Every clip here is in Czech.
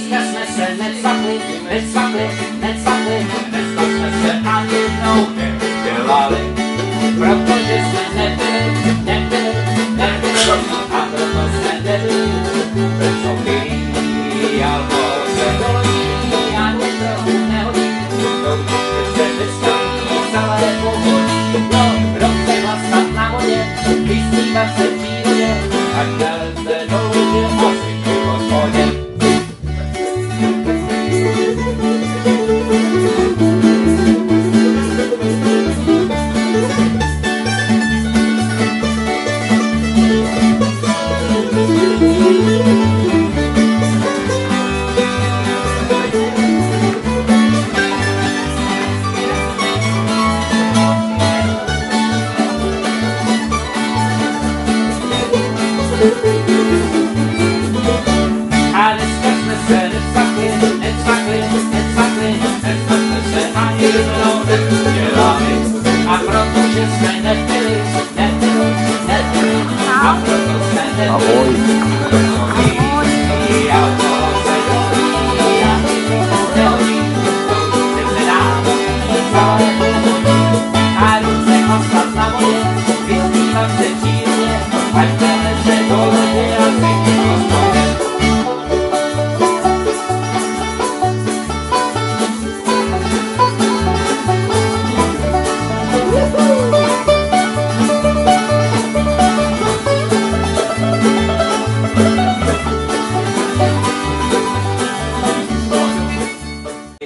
dneska jsme se necvakli, dneska jsme se ani jednou nedělali, protože jsme nebyli, a proto jsme nebyli vysochý, albo se dolí, ani trochu nehodí, to už se vystaví celé pohodí, kdo chce hlasat na vodě, vysmívat se přírodě, ať neleze do lodě, asi v hospodě. A dneska jsme se necvakli, dneska jsme se ani jednou nedělali, a protože jsme nepili, a proto jsme nebyli vysochý, a to se dolí, a to nehodí, to už se dá, celé pohodí, a ruce hlasat na vodě, vysmívat se přírodě, ať neleze do lodě a zvyky v hospodě.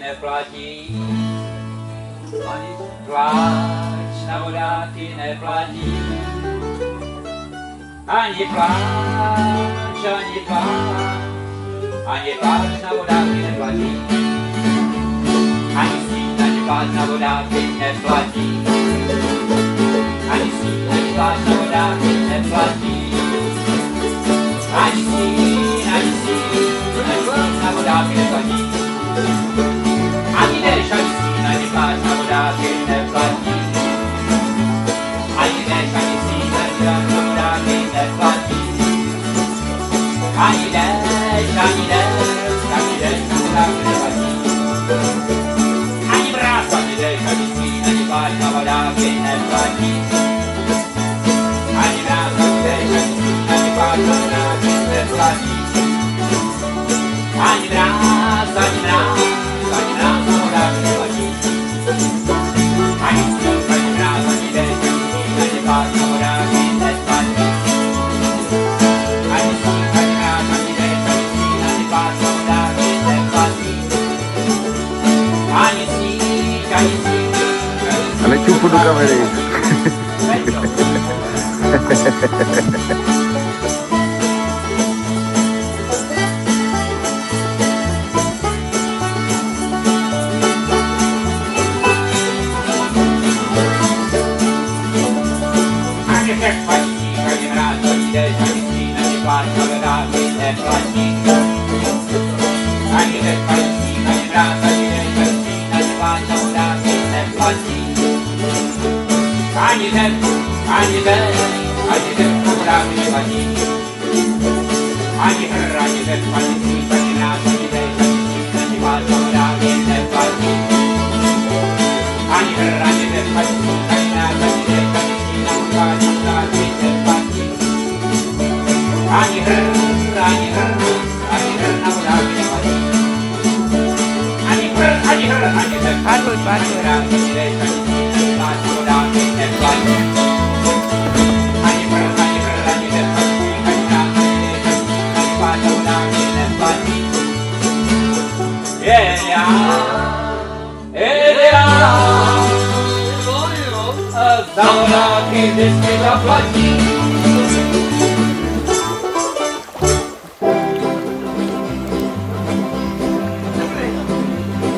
Neplatí, ani pláč na vodáky neplatí, ani pláč na vodáky neplatí, ani sníh, ani pláč na vodáky neplatí, ani sníh, ani pláč na vodáky neplatí, ani sníh, ani pláč na vodáky neplatí. Ani déšť, ani sníh, ani pláč na vodáky neplatí. Ani déšť, ani sníh, ani pláč na vodáky neplatí. Ani déšť, na vodáky neplatí. Ani mráz, ani déšť, ani sníh, ani pláč na vodáky neplatí. Ani mráz, ani déšť, ani sníh, ani pláč na vodáky neplatí. Ani mráz, ani na vodáky neplatí. Ani sníh, ani mráz, ani déšť, ani sníh, ani pláč na vodáky neplatí. Ani sníh, ani mráz, ani déšť, ani sníh, ani pláč na vodáky neplatí. Ani sníh, ani sníh. Ale čupu do kamery. Za vodáky vždycky zaplatí.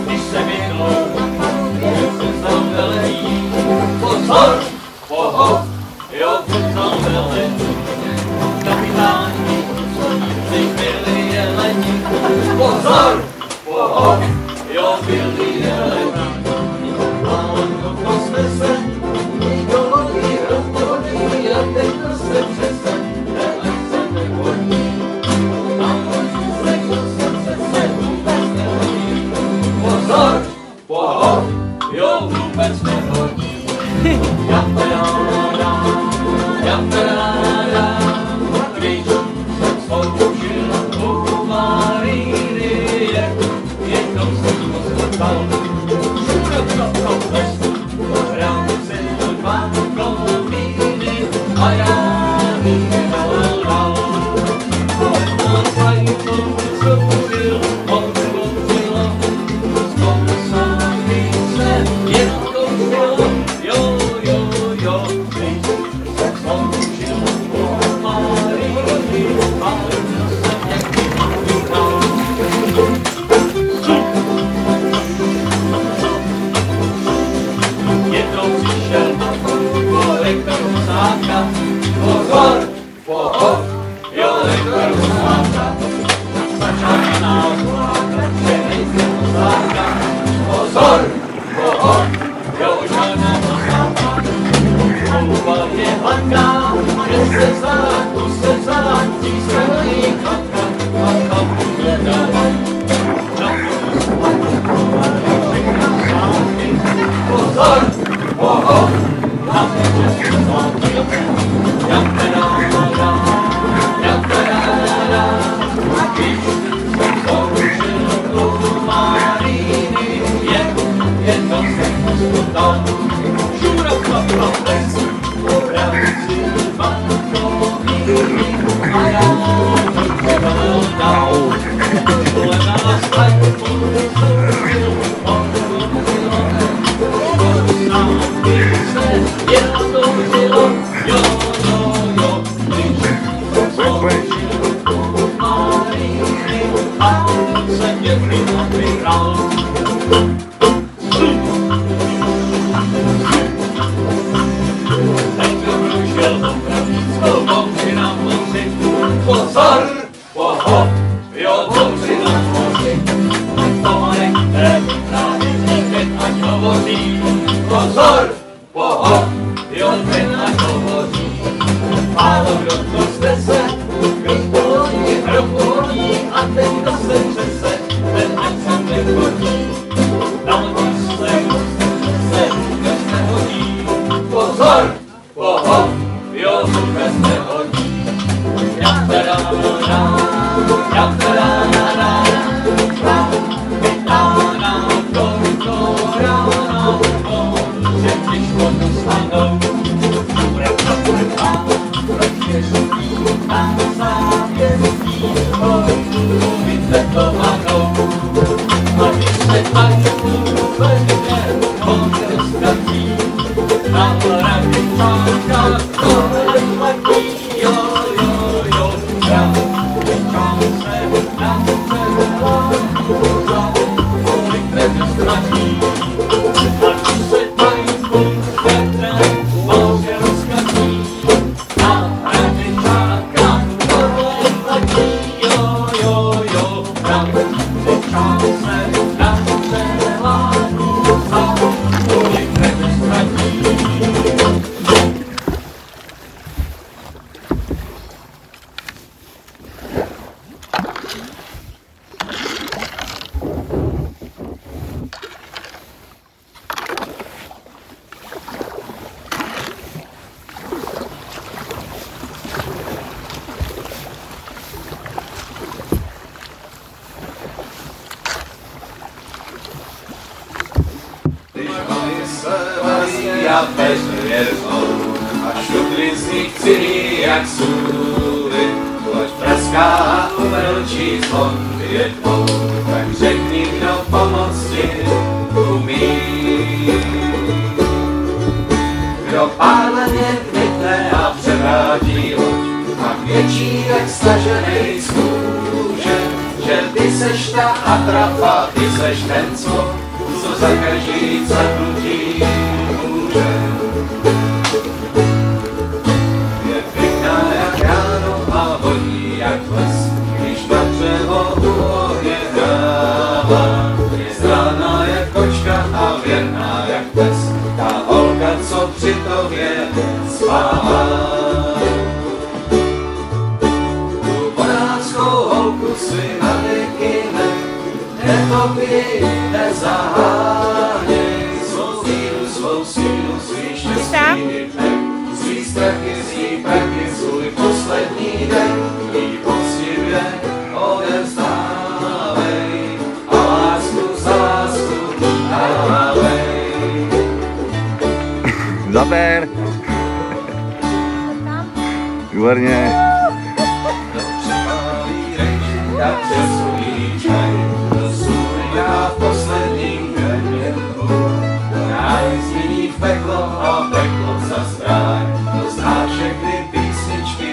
Když se vydlou, jsem tam velení. Pozor, jo, jsem tam velení. Kapitáni, ty byli jeleni. Pozor, jo, byli jeleni. A on to jsme se se Jednou přišel lektor Husáka, pozor, pohod, jo, lektor Husáka. Začíná vlákat, že nejde Husáka, pozor, pohod, jo, žádná Husáka. Mluva je hladká, že se vzala, třískaný chatka, a chapu hledala. Pozor, pohod, na mě zvátky, jak pedáda, když jsem porušil tu Maríny, jedno jsem skutal, šura klapla ples, poradci bankovní, a já to dal, kolena slepku, pozor, pohod, jo, bouři na moři, to nechte právě někde, ať hovoří. Pozor, pohod, jo, ten ať hovoří. Málo kdo to znese, kdo hodí, a ten, kdo se přese, ten ať sem nechodí. Tam se vůbec nehodí. Pozor, pohod, jo, vůbec nehodí. A bezvěrnou a šutry z nich cílí jak sůry. Loď praská a umrčí zvon větmou, tak řekni, kdo pomoci umí. Kdo párleně kmitne a převrátí loď a větší jak staženej z kůže, že ty seš ta atrapa, ty seš ten co za každý zakrutí může. Je pěkná jak ráno a voní jak les, když na dřevo u ohně hrává. Je zdána jak kočka a věrná jak pes, ta holka, co při tobě spává. Tu vodáckou holku si na věky netopí, nezaháněj svou sílu, svý štěstí, svý strachy, svý prachy, svůj poslední den, jí poctivě odevzdávej a lásku za lásku dávej. Zaber! Výborně! Kdo připálí rejži a přesudí čaj, kdo sůjá v posledním květku, ráj změní v peklo a peklo za stráň, kdo zná všechny písničky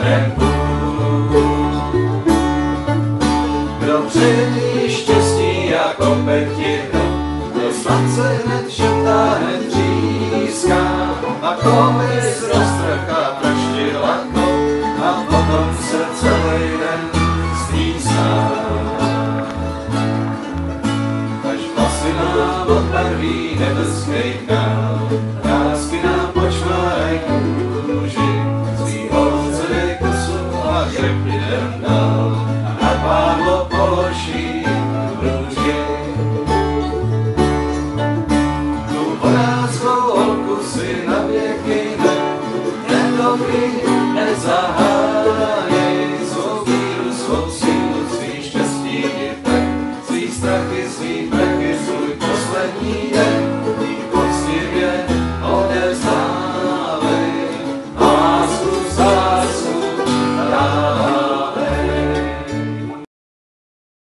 rempu. Kdo tvý štěstí jako petino, to sladce hned šeptá, hned tříská, a komis roztrhá praštilako, a potom se celý den stýská. Až vlasy nám odbarví nebeskej král, vrásky nám počmáraj kůži, svý holce kosu a hřeb jdem dál, a na pádlo položí růži. Tu vodáckou holku si na věky nedoby nezaháněj, svou víru, svou sílu, svý štěstí i tak, svý strachy, svý prachy, svůj poslední den.